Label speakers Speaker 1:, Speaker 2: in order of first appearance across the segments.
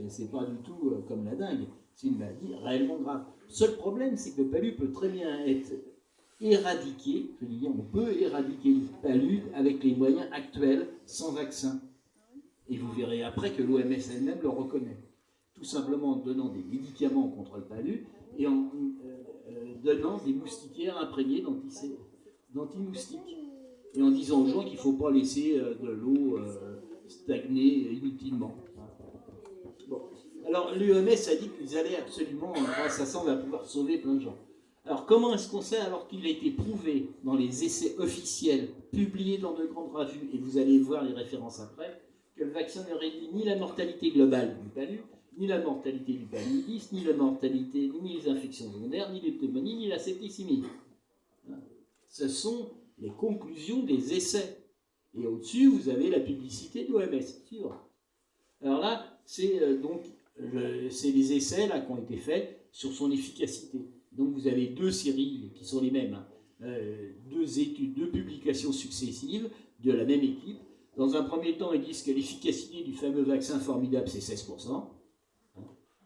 Speaker 1: C'est pas du tout comme la dengue. C'est une maladie réellement grave. Le seul problème, c'est que le palu peut très bien être éradiqué. Je veux dire, on peut éradiquer le palu avec les moyens actuels, sans vaccin. Et vous verrez après que l'OMS elle-même le reconnaît. Tout simplement en donnant des médicaments contre le palu et en donnant des moustiquaires imprégnées d'anti-moustiques. Et en disant aux gens qu'il ne faut pas laisser de l'eau stagner inutilement. Bon. Alors l'OMS a dit qu'ils allaient absolument, grâce à ça, on va pouvoir sauver plein de gens. Alors comment est-ce qu'on sait, alors qu'il a été prouvé dans les essais officiels, publiés dans de grandes revues, et vous allez voir les références après, que le vaccin ne réduit ni la mortalité globale du palu, ni la mortalité du paludisme, ni la mortalité, ni les infections secondaires, ni les pneumonies, ni la septicémie. Ce sont les conclusions des essais. Et au-dessus, vous avez la publicité de l'OMS. Alors là, c'est c'est les essais là, qui ont été faits sur son efficacité. Donc vous avez deux séries qui sont les mêmes, deux études, deux publications successives de la même équipe. Dans un premier temps, ils disent que l'efficacité du fameux vaccin formidable, c'est 16%.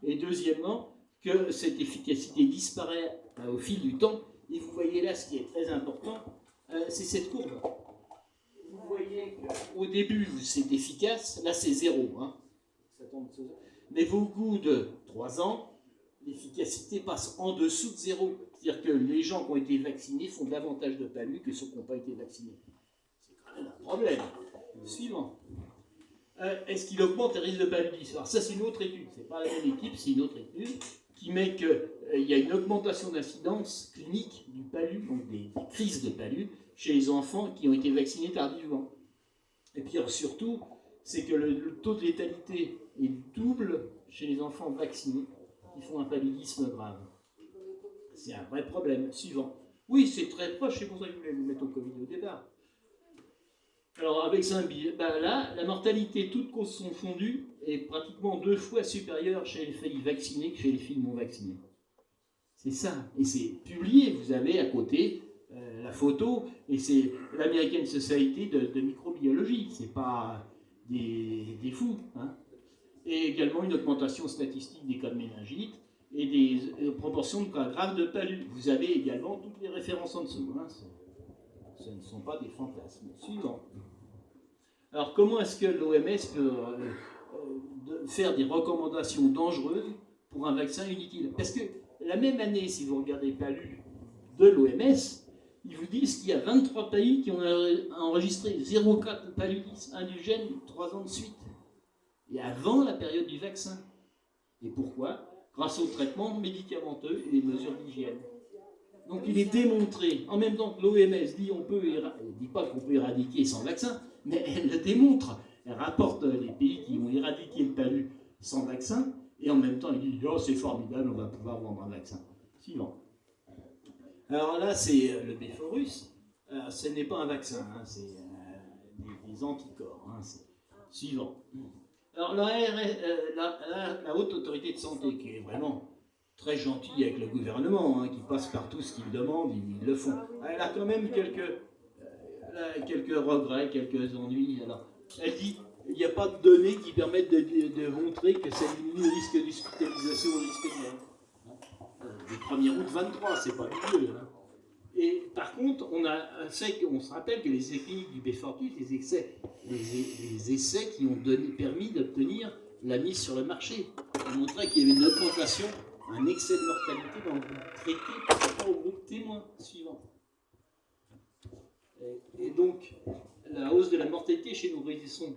Speaker 1: Et deuxièmement, que cette efficacité disparaît au fil du temps. Et vous voyez là, ce qui est très important, c'est cette courbe. Vous voyez qu'au début, c'est efficace. Là, c'est 0. Ça tombe sur 0. Mais au bout de 3 ans, l'efficacité passe en dessous de 0. C'est-à-dire que les gens qui ont été vaccinés font davantage de palu que ceux qui n'ont pas été vaccinés. C'est quand même un problème. Suivant. Est-ce qu'il augmente les risques de paludisme? Alors ça, c'est une autre étude. C'est pas la même équipe, c'est une autre étude qui met qu'il y a une augmentation d'incidence clinique du palu, donc des crises de palu, chez les enfants qui ont été vaccinés tardivement. Et puis surtout, c'est que le taux de létalité est double chez les enfants vaccinés qui font un paludisme grave. C'est un vrai problème. Suivant. Oui, c'est très proche, c'est pour ça que je voulais vous mettre au Covid au départ. Alors avec Saint-Bill, là, la mortalité, toutes causes confondues, est pratiquement 2 fois supérieure chez les filles vaccinées que chez les filles non vaccinées. C'est ça. Et c'est publié, vous avez à côté la photo, et c'est l'American Society de microbiologie, c'est pas des fous. Et également une augmentation statistique des cas de méningite et des proportions de cas graves de palu. Vous avez également toutes les références en dessous. Ce ne sont pas des fantasmes. Suivant. Alors, comment est-ce que l'OMS peut faire des recommandations dangereuses pour un vaccin inutile? Parce que la même année, si vous regardez palu de l'OMS, ils vous disent qu'il y a 23 pays qui ont enregistré 0 cas de paludisme indigène 3 ans de suite. Et avant la période du vaccin. Et pourquoi? Grâce au traitement médicamenteux et les mesures d'hygiène. Donc il est démontré, en même temps que l'OMS dit elle dit pas qu'on peut éradiquer sans vaccin, mais elle le démontre. Elle rapporte les pays qui ont éradiqué le palu sans vaccin, et en même temps elle dit oh c'est formidable, on va pouvoir vendre un vaccin. Suivant. Alors là c'est le Beyforus. Ce n'est pas un vaccin, c'est des anticorps. Suivant. Alors la Haute Autorité de Santé, qui est vraiment très gentille avec le gouvernement, qui passe par tout ce qu'ils demandent, ils le font. Elle a quand même quelques regrets, quelques ennuis. Alors, elle dit il n'y a pas de données qui permettent de montrer que ça diminue le risque d'hospitalisation ou le risque de mort. Le 1er août 23, c'est pas vieux. Et par contre, on se rappelle que les effets cliniques du Beyfortus, les essais qui ont permis d'obtenir la mise sur le marché, ont montré qu'il y avait une augmentation, un excès de mortalité dans le groupe traité par rapport au groupe témoin suivant. Et donc, la hausse de la mortalité chez nos nourrissons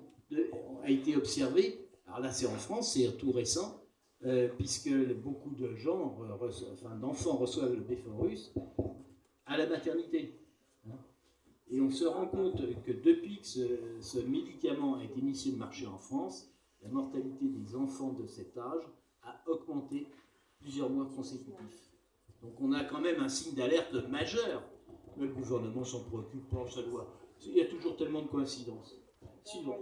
Speaker 1: a été observée. Alors là, c'est en France, c'est tout récent, puisque beaucoup de gens, d'enfants reçoivent le Beyforus à la maternité. Et on se rend compte que depuis que ce médicament a été mis sur le marché en France, la mortalité des enfants de cet âge a augmenté plusieurs mois consécutifs. Donc on a quand même un signe d'alerte majeur. Mais le gouvernement s'en préoccupe pas, ça doit. Il y a toujours tellement de coïncidences. Suivant.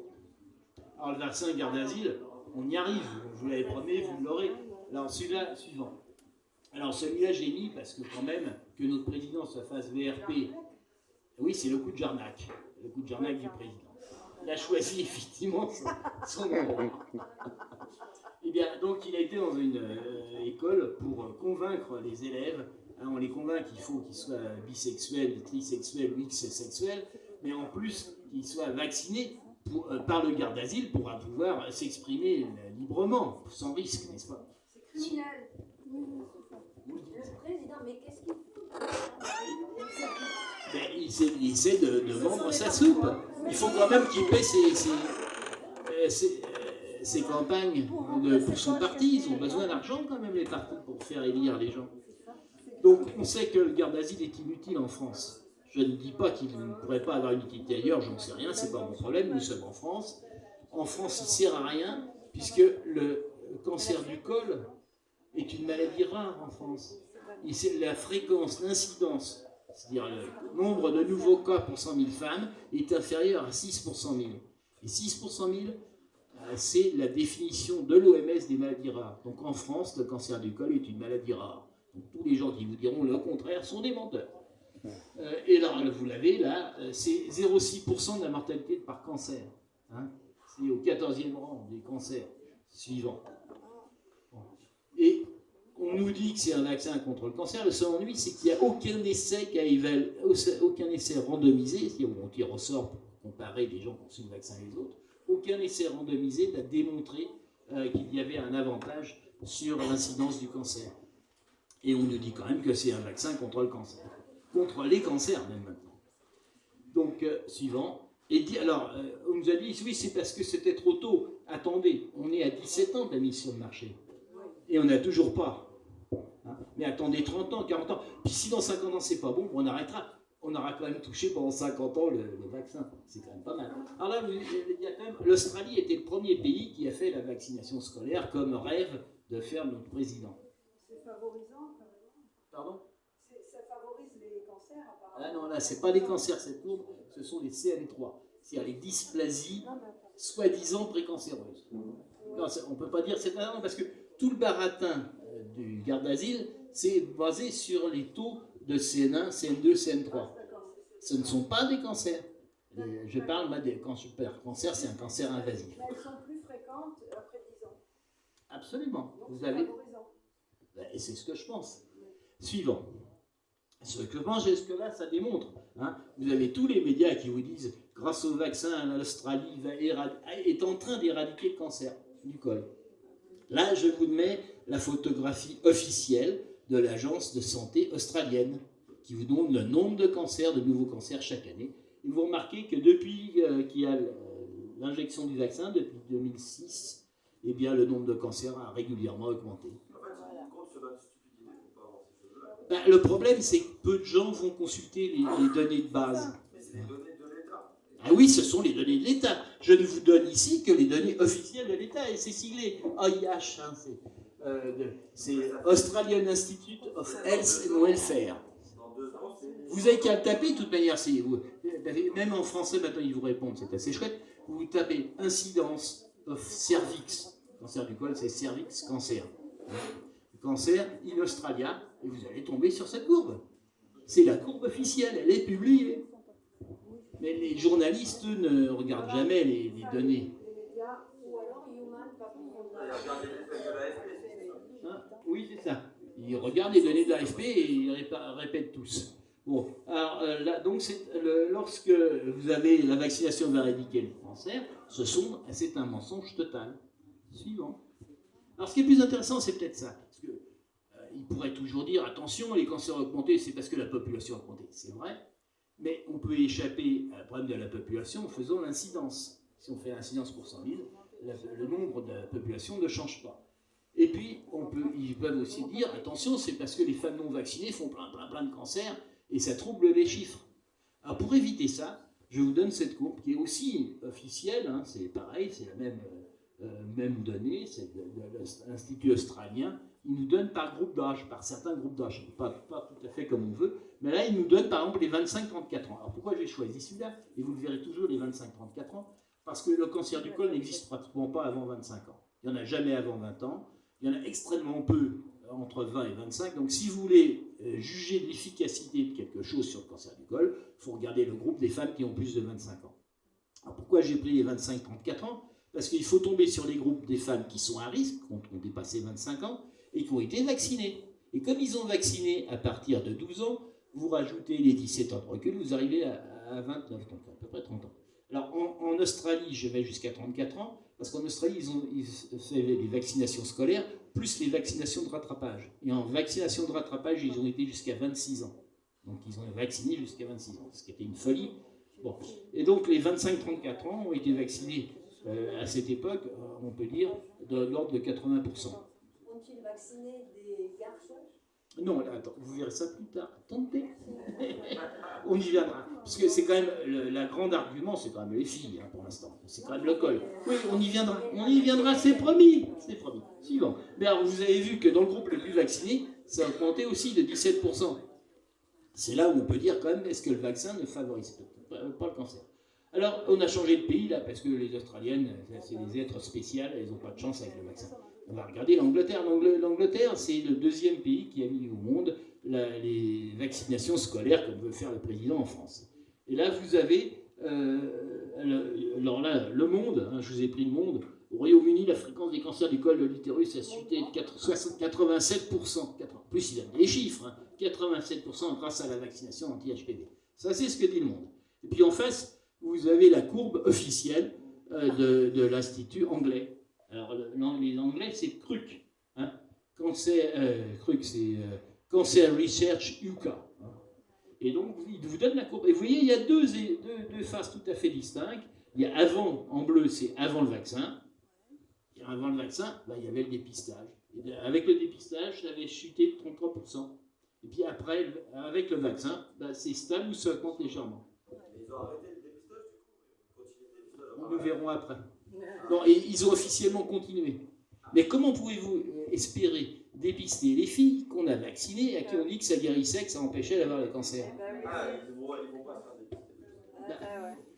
Speaker 1: Alors le vaccin garde asile, on y arrive. Je vous l'avais promis, vous l'aurez. Alors celui-là, suivant. Alors celui-là, j'ai mis parce que quand même, que notre président se fasse VRP, oui, c'est le coup de Jarnac. Le coup de Jarnac du président. Il a choisi effectivement son nom. Eh bien, donc il a été dans une école pour convaincre les élèves. On les convainc qu'il faut qu'ils soient bisexuels, trisexuels ou x-sexuels, mais en plus qu'ils soient vaccinés par le garde d'asile pour pouvoir s'exprimer librement, sans risque, n'est-ce pas?
Speaker 2: C'est criminel. Le président, mais qu'est-ce qu'il fout?
Speaker 1: Il essaie de vendre sa soupe. Il faut quand même qu'il paie ses campagnes pour son parti. Ils ont besoin d'argent quand même, les partis, pour faire élire les gens. Donc on sait que le garde d'asile est inutile en France. Je ne dis pas qu'il ne pourrait pas avoir une utilité ailleurs, j'en sais rien, c'est pas mon problème, nous sommes en France. En France, il ne sert à rien, puisque le cancer du col est une maladie rare en France. La fréquence, l'incidence, c'est-à-dire le nombre de nouveaux cas pour 100 000 femmes, est inférieur à 6 pour 100 000. Et 6 pour 100 000, c'est la définition de l'OMS des maladies rares. Donc en France, le cancer du col est une maladie rare. Donc, tous les gens qui vous diront le contraire sont des menteurs. Et là, vous l'avez, là, c'est 0,6% de la mortalité par cancer. Hein. C'est au 14e rang des cancers suivants. Et on nous dit que c'est un vaccin contre le cancer. Le seul ennui, c'est qu'il n'y a aucun essai randomisé, si on tire au sort pour comparer les gens qui ont reçu le vaccin et les autres, aucun essai randomisé n'a démontré qu'il y avait un avantage sur l'incidence du cancer. Et on nous dit quand même que c'est un vaccin contre le cancer. Contre les cancers, même maintenant. Donc, suivant. Alors, on nous a dit, oui, c'est parce que c'était trop tôt. Attendez, on est à 17 ans de la mise sur le marché. Et on n'a toujours pas. Hein, mais attendez 30 ans, 40 ans. Puis si dans 50 ans, c'est pas bon, on arrêtera. On aura quand même touché pendant 50 ans le vaccin. C'est quand même pas mal. Alors là, il y a quand même... L'Australie était le premier pays qui a fait la vaccination scolaire comme rêve de faire notre président.
Speaker 2: C'est favorisant.
Speaker 1: Pardon?
Speaker 2: Ça favorise les cancers, apparemment.
Speaker 1: Ah non, là, c'est pas les cancers, cette courbe, ce sont les CM3. C'est-à-dire les dysplasies soi-disant précancéreuses. Non, on ne peut pas dire c'est non, parce que tout le baratin du garde d'asile, c'est basé sur les taux de CN1, CN2, CN3. Ce ne sont pas des cancers. Je parle des cancers, c'est un cancer invasif.
Speaker 2: Mais elles sont plus fréquentes après 10 ans.
Speaker 1: Absolument.
Speaker 2: Donc
Speaker 1: vous avez... Et c'est ce que je pense. Suivant. Ce que je pense, est-ce que là, ça démontre. Hein, vous avez tous les médias qui vous disent, grâce au vaccin, l'Australie est en train d'éradiquer le cancer du col. Là, je vous mets la photographie officielle de l'agence de santé australienne, qui vous donne le nombre de cancers, de nouveaux cancers chaque année. Et vous remarquez que depuis qu'il y a l'injection du vaccin, depuis 2006, eh bien, le nombre de cancers a régulièrement augmenté. Ben, le problème, c'est que peu de gens vont consulter les données de base.
Speaker 3: Mais c'est les données de l'État.
Speaker 1: Ah oui, ce sont les données de l'État. Je ne vous donne ici que les données officielles de l'État, et c'est siglé AIH, hein, c'est Australian Institute of Health and Welfare. Vous avez qu'à le taper, de toute manière, même en français, maintenant, ils vous répondent, c'est assez chouette. Vous tapez incidence of cervix. Cancer du col, c'est cervix cancer. Cancer in Australia, et vous allez tomber sur cette courbe. C'est la courbe officielle, elle est publiée. Mais les journalistes ne regardent jamais les données.
Speaker 2: Ou alors Human
Speaker 1: Oui, c'est ça. Ils regardent les données de l'AFP et ils répètent tous. Bon, alors là, donc lorsque vous avez la vaccination va éradiquer le cancer, c'est un mensonge total. Suivant. Alors ce qui est plus intéressant, c'est peut-être ça. Parce que, il pourrait toujours dire, attention, les cancers ont augmenté, c'est parce que la population a augmenté. C'est vrai, mais on peut échapper à le problème de la population en faisant l'incidence. Si on fait l'incidence pour 100 000, le nombre de la population ne change pas. Et puis, ils peuvent aussi dire, attention, c'est parce que les femmes non vaccinées font plein de cancers, et ça trouble les chiffres. Alors pour éviter ça, je vous donne cette courbe qui est aussi officielle, hein, c'est pareil, c'est la même donnée, c'est de l'Institut australien. Il nous donne par groupe d'âge, par certains groupes d'âge, pas tout à fait comme on veut, mais là il nous donne par exemple les 25-34 ans. Alors pourquoi j'ai choisi celui-là? Et vous le verrez toujours les 25-34 ans, parce que le cancer du col n'existe pratiquement pas avant 25 ans. Il n'y en a jamais avant 20 ans, il y en a extrêmement peu entre 20 et 25, donc si vous voulez juger de l'efficacité de quelque chose sur le cancer du col, il faut regarder le groupe des femmes qui ont plus de 25 ans. Alors pourquoi j'ai pris les 25-34 ans? Parce qu'il faut tomber sur les groupes des femmes qui sont à risque, qui ont dépassé 25 ans, et qui ont été vaccinées. Et comme ils ont vacciné à partir de 12 ans, vous rajoutez les 17 ans de recul, vous arrivez à 29, donc à peu près 30 ans. Alors en Australie, je vais jusqu'à 34 ans, parce qu'en Australie, ils fait les vaccinations scolaires, plus les vaccinations de rattrapage. Et en vaccination de rattrapage, ils ont été jusqu'à 26 ans. Donc ils ont vacciné jusqu'à 26 ans, ce qui était une folie. Bon. Et donc les 25-34 ans ont été vaccinés à cette époque, on peut dire, de l'ordre de 80%.
Speaker 2: Ont-ils vacciné des garçons?
Speaker 1: Non, là, attends, vous verrez ça plus tard. Attendez. On y viendra. Parce que c'est quand même, la grande argument, c'est quand même les filles, hein, pour l'instant. C'est quand même le col. Oui, on y viendra. On y viendra, c'est promis. C'est promis. Suivant. Mais alors, vous avez vu que dans le groupe le plus vacciné, ça a augmenté aussi de 17%. C'est là où on peut dire quand même, est-ce que le vaccin ne favorise pas le cancer? Alors, on a changé de pays, là, parce que les Australiennes, c'est des êtres spéciaux, elles n'ont pas de chance avec le vaccin. On va regarder l'Angleterre. L'Angleterre, c'est le deuxième pays qui a mis au monde les vaccinations scolaires, comme veut faire le président en France. Et là, vous avez, alors là, le monde, hein, je vous ai pris le monde. Au Royaume-Uni, la fréquence des cancers du col de l'utérus a chuté de 87%. En plus, il a des chiffres, hein, 87% grâce à la vaccination anti-HPV. Ça, c'est ce que dit le monde. Et puis en face, vous avez la courbe officielle de l'Institut anglais. Alors, les Anglais, c'est CRUK. Hein. CRUK, c'est Cancer Research UK. Hein. Et donc, il vous donne la courbe. Et vous voyez, il y a deux phases tout à fait distinctes. Il y a avant, en bleu, c'est avant le vaccin. Et avant le vaccin, ben, il y avait le dépistage. Et avec le dépistage, ça avait chuté de 33%. Et puis après, avec le vaccin, ben, c'est stable ou ça augmente légèrement.
Speaker 3: Ils ont arrêté le dépistage, du coup?
Speaker 1: Nous verrons après. Non, et ils ont officiellement continué. Mais comment pouvez-vous espérer dépister les filles qu'on a vaccinées et à qui on dit que ça guérissait, que ça empêchait d'avoir les cancers?
Speaker 3: Ils vont pas se faire dépister.